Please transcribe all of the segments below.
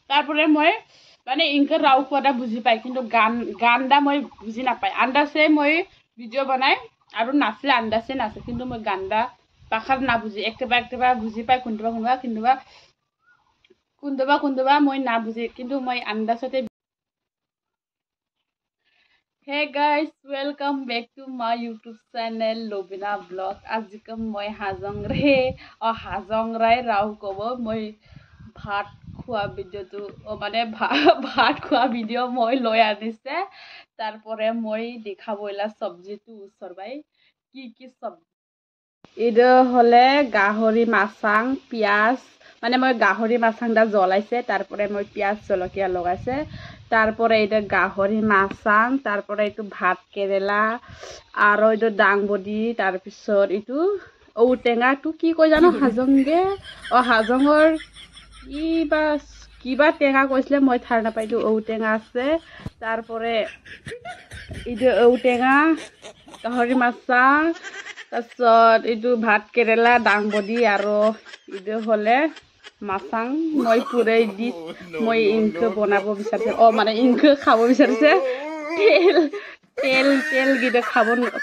তারপরে মই মানে ইনকে রাও কোয়াটা বুঝি পাই কিন্তু গানটা মই বুঝি নাপাই আন্দাজে মই ভিডিও বনাই আৰু নাচলে আন্দাজে নাচে কিন্তু মই গানটা ভাষাত না বুঝি একটেবা বুঝি পাই কোনটোবা মই না বুঝি কিন্তু মই আন্দাজতে Hey guys, welcome back to my YouTube channel Lobina Vlog. আজিকে মই হাজং ৰাই ৰাও ক'ব মই ভাত খোৱা ভিডিঅ'টো মানে ভাত খোৱা ভিডিঅ' মই লৈ আনিছে তাৰপৰে মই দেখাবইলা সবজিটো উচৰবাই কি সবজি এটা হলে গাহৰি মাছাং পিয়াজ মানে মই গাহৰি মাছাংটা জ্বলাইছে তাৰপৰে মই পিয়াজ জলকীয়া লগাইছে তাৰপৰে এটা গাহৰি মাছাং তাৰপৰে একটু ভাত কেৰেলা আৰু এইটো ডাংবডি তাৰপিছত এইটো ঔটেঙাটো কি কয় জানো হাজংগে হাজঙৰ কিবা টেঙা কৈছিলে মই ঠাৰ নাপাইতো ঔটেঙা আছে তাৰপৰে এইটো ঔটেঙা গাহৰি মাছাং তাৰপিছত এইটো ভাত কেৰেলা ডাংবডি আৰু এইটো হলে মাছাং মই পুৰাই দি মই ইনকে বনাব বিচাৰিছে মানে ইনকে খাব বিচাৰিছে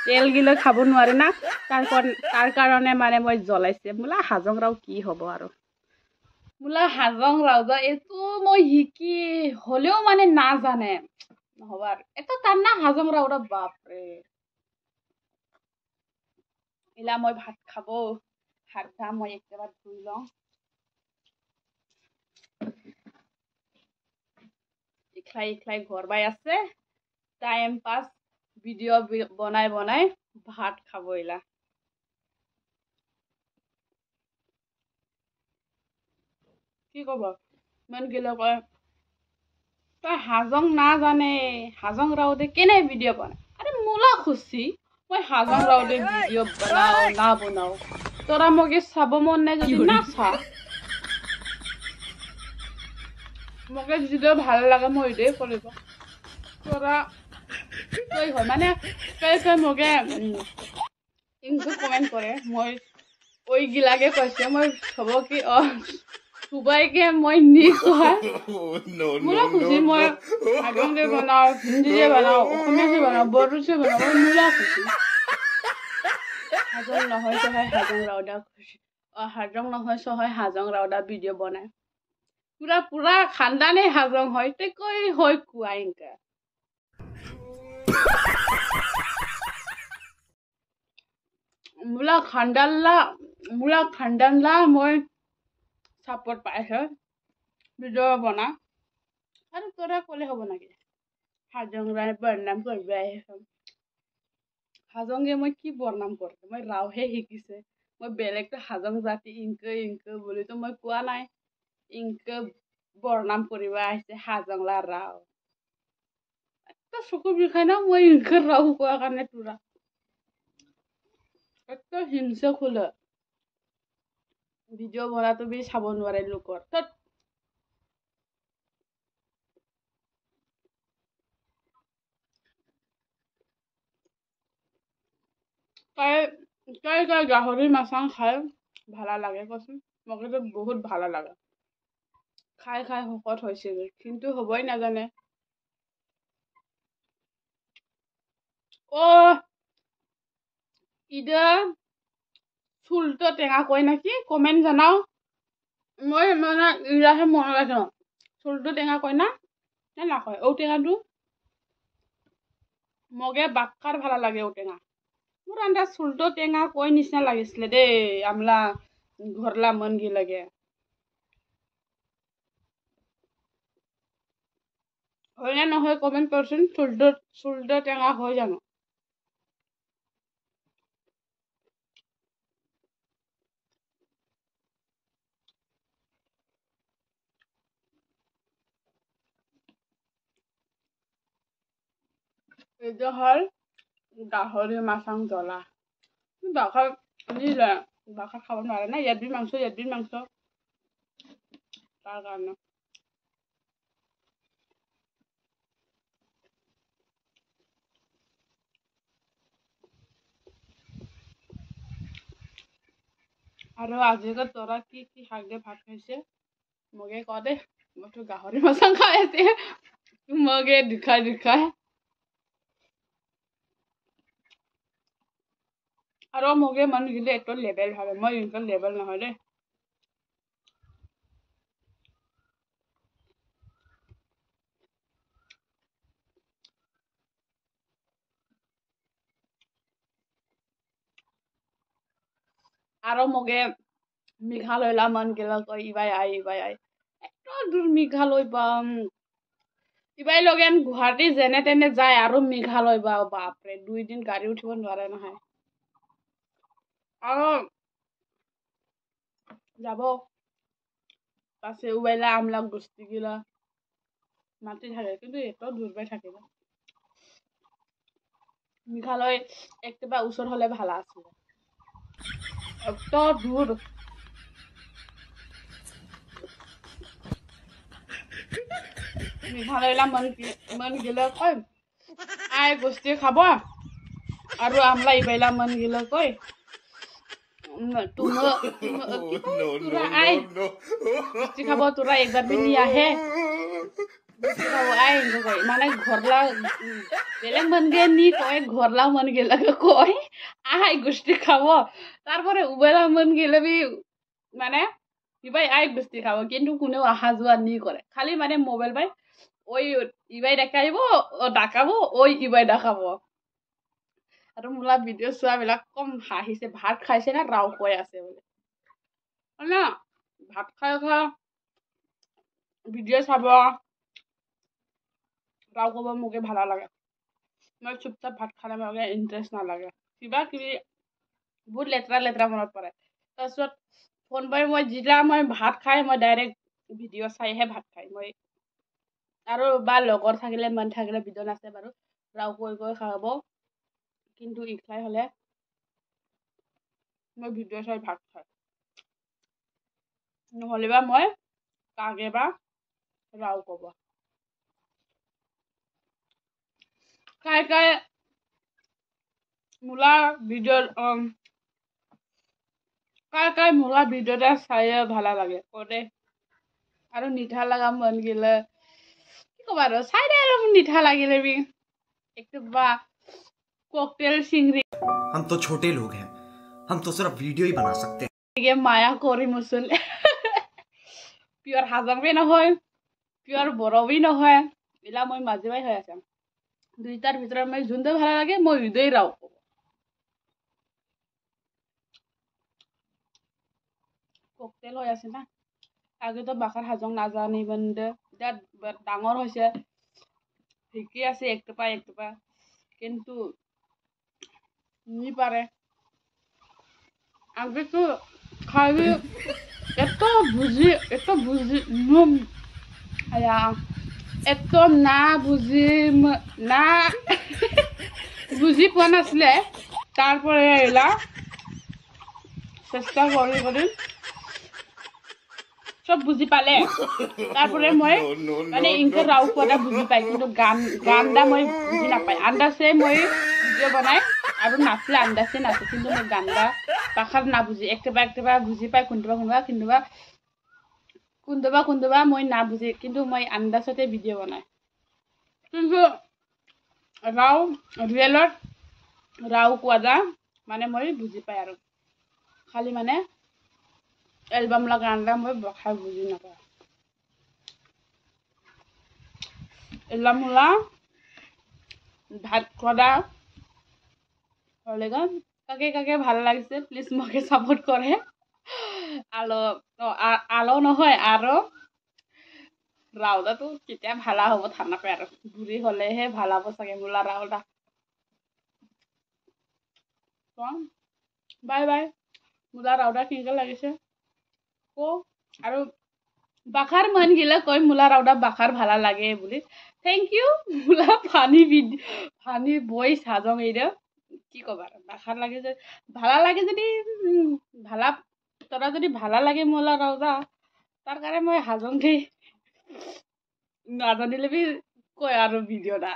তেল গিলে খাব নোৱাৰে না তাৰ কাৰণে মানে মই জ্বলাইছে মোলা হাজং ৰাও কি হ'ব আৰু মোলা হাজং ৰাও এইটো মই শিকি হলেও মানে নাজানে নহব আৰু এটা তাৰ না হাজং ৰাও বাপৰে এলা মই ভাত খাব হাত মই একেবাৰে ধুই লওঁ ইখলাই ঘৰ বাই আছে টাইম পাস ভিডিও বনাই ভাত খাব এলা কি কব মান গেলে কয় তই হাজং না জানে হাজং রাউতে কেনে ভিডিও বনায় আরে মোলা খুশি মই হাজং রাউতে ভিডিও বনাও না বনাও তোরা মগে চাব মন নাই যদি না চা মগে যিটো ভাল লাগে মই এটাই কৰিব তোরা কই হয় মানে কই মগে ইনকো কমেন্ট করে মই ওই গিলাকে কৈছে মই হব কি সবাইকে মই নি কয় মোলা খুশি মই হাজং দিয়ে বনাও হিন্দি দিয়ে বনাও অসমীয়া দিয়ে বনাও বড়ো দিয়ে বনাও মোলা খুশি হাজং নহয় সহায় হাজং রাউদা খুশি হাজং নহয় সহায় হাজং রাউদা ভিডিও বনায় পুরা খানদানে হাজং হয় তে কই হয় কুয়া ইনকা মোলা খানদানলা মই সাপোর্ট পাইছে ভিডিও বনা আৰু তোরা কলে হব নাকি হাজং রায় বদনাম করবে হাজংগে মই কি বদনাম করতে মই রাওহে শিকিছে মই বেলেগটো হাজং জাতি ইনকে বুলি তো মই কোৱা নাই ইনকে বদনাম কৰিব আহিছে হাজংলা ৰাও একটা চকু বিষাই না মই ইনকে ৰাও কোৱা কাৰণে তোৰা একটা হিংসা খোলে ভিডিও বনাতো বি চাব নোৱাৰে লোকৰ তাই গাহৰি মাছাং খাই ভালা লাগে কচোন মকেতো বহুত ভালা লাগে খাই শকত হৈছে কিন্তু হবই নাজানে ইদা চুলটো টেঙা কয় নাকি কমেন্ট জানাও মই মানে ইৰাহে মনত ৰাখো চুলটো টেঙা কয় না নকয় ঔটেঙাটো মগে বাক্কাৰ ভালা লাগে ঔটেঙা মোৰ আন্দাজ চুলটো টেঙা কয় নিচিনা লাগিছিলে দেই আমলা ঘৰলা মন গি লাগে হয় না নহয় কমেন্ট কৰচোন চুলটো টেঙা হয় জানো এইটো হল গাহৰি মাছাং জ্বলা বাখৰ নিলে বাখৰ খাব নোৱাৰে না ইয়াত মাংস তাৰ কাৰণে আৰু আজিকে তোৰা কি শাক দিয়ে ভাত খাইছে মগে ক দে মইতো গাহৰি মাছ খাই আছে মগে দিখাই আৰু মগে মানুহ গিলে এইটো লেবেল ভাবে মই ইনকাম লেবেল নহয় দে আৰু মগে মেঘালয়লা মন গেল কই ইবাই আই এত দূৰ মেঘালয় পাম ইবাই লগেন গুৱাহাটী যেনে তেনে যায় আৰু মেঘালয় বা বাপৰে 2 দিন গাড়ী উঠিব নোৱাৰে নহয় আৰু যাব পাছে উবাইলা আমলা গোষ্ঠী গিলা মাতি থাকে কিন্তু এত দূৰ পাই থাকিব মেঘালয় একবাৰ ওচৰ হলে ভাল আছিল এত দূৰ মেঘালয়লা মন গেলে কয় আই গোষ্ঠী খাব আৰু আমলা ইবাইলা মন গেলে কয় তোরা আয় গোষ্ঠী খাব তোরা একবার বিনি আহে গোষ্ঠী খাব আয় কয় মানে ঘরলা বেলেগ মন গে নি কয় ঘরলা মন গেলে কয় আয় গোষ্ঠী খাব তারপরে উবেলা মন গেলে বি মানে ইবাই আই গোষ্ঠী খাব কিন্তু কোনেও আহা যোৱা নি কৰে খালি মানে মোবাইল পাই ওই ইবাই দেখাইব ডাকাব ওই ইবাই দেখাব আৰু মোলা ভিডিঅ' চোৱাবিলাক কম হাঁহিছে ভাত খাইছে না ৰাও কৈ আছে বোলে মানে ভাত খাই ভিডিঅ' চাব ৰাও ক'ব মোকে ভাল লাগে মই চুপচাপ ভাত খালে মোকে ইণ্টাৰেষ্ট নালাগে কিবা কিবি বহুত লেতেৰা মনত পৰে তাৰপিছত ফোন পাই মই যেতিয়া মই ভাত খাই মই ডাইৰেক্ট ভিডিঅ' চাইহে ভাত খাই মই আৰু বা লগৰ থাকিলে মন থাকিলে ভিডিঅ' নাচে বাৰু ৰাও কৈ খাব কিন্তু ইফাই হলে মই ভিডিঅ' চাই ভাত খাই নহ'লে বা মই কাগে বা ৰাও ক'ব কাই মোলা ভিডিঅ' কাই মোলা ভিডিঅ'টা চাই ভালা লাগে কতে আৰু মিঠা লাগা মন গেলে কি ক'বা আৰু চাই দে আৰু মিঠা লাগিলে বি একবা ককটেল চিংৰি हम तो छोटे लोग हैं हम तो सिर्फ वीडियो ही बना सकते हैं माया करी मुसुल পিয়ৰ হাজংবি নহয় পিয়ৰ বৰবি নহয় এলা মই মাজেবাই হৈ আছে দুইটাৰ ভিতৰত মই যোনটো ভাল লাগে মই ইদৈ ৰাও ককটেল হৈ আছে না আগেতো বাখাৰ হাজং নাজানিবন্দে এতিয়া ডাঙৰ হৈছে শিকি আছে একটোপা কিন্তু নি পাৰে আগেতো খালি এত বুঝি এত না বুঝি না বুঝি পোৱা নাছিলে তাৰপৰে এলা চেষ্টা কৰি সব বুঝি পালে তারপরে মই মানে ইনকে রাও কোয়াটা বুঝি পাই কিন্তু গানটা মই বুঝি নাপাই আন্দাজে মই ভিডিও বনাই আৰু নাচলে আন্দাজে নাচে কিন্তু মই গানটা বাখাৰ না বুঝি একটেবা বুঝি পাই কোনটোবা মই না বুঝি কিন্তু মই আন্দাজতে ভিডিও বনাই কিন্তু রাও রিয়েলত রাও কোয়াটা মানে মই বুঝি পাই আৰু খালি মানে এলবাম লা গানটা মই বখাই বুঝি নাপাওঁ এলবাম লা ভাত খোৱা হলে কাকে ভাল লাগিছে প্লিজ মোকে সাপোৰ্ট কৰে আলো নহয় আৰু ৰাওদাটো কেতিয়া ভালা হ'ব ঠাণ্ডা পাই আৰু বুঢ়ী হলেহে ভাল হ'ব চাগে মোলা ৰাওদা বাই মোলা ৰাওদা কেনেকে লাগিছে আৰু বাখাৰ মন গিলা কয় মোলা ৰাওদা বাখাৰ ভালা লাগে বুলি থ্যাংক ইউ মোলা ফানি বইস হাজং এইদে কি কবা বাখার লাগে যে ভালা লাগে যদি ভালা তোরা যদি ভালা লাগে মোলা রাওদা তার কারণে মই হাজং দি নাজানিলে বি কয় আৰু ভিডিঅ'টা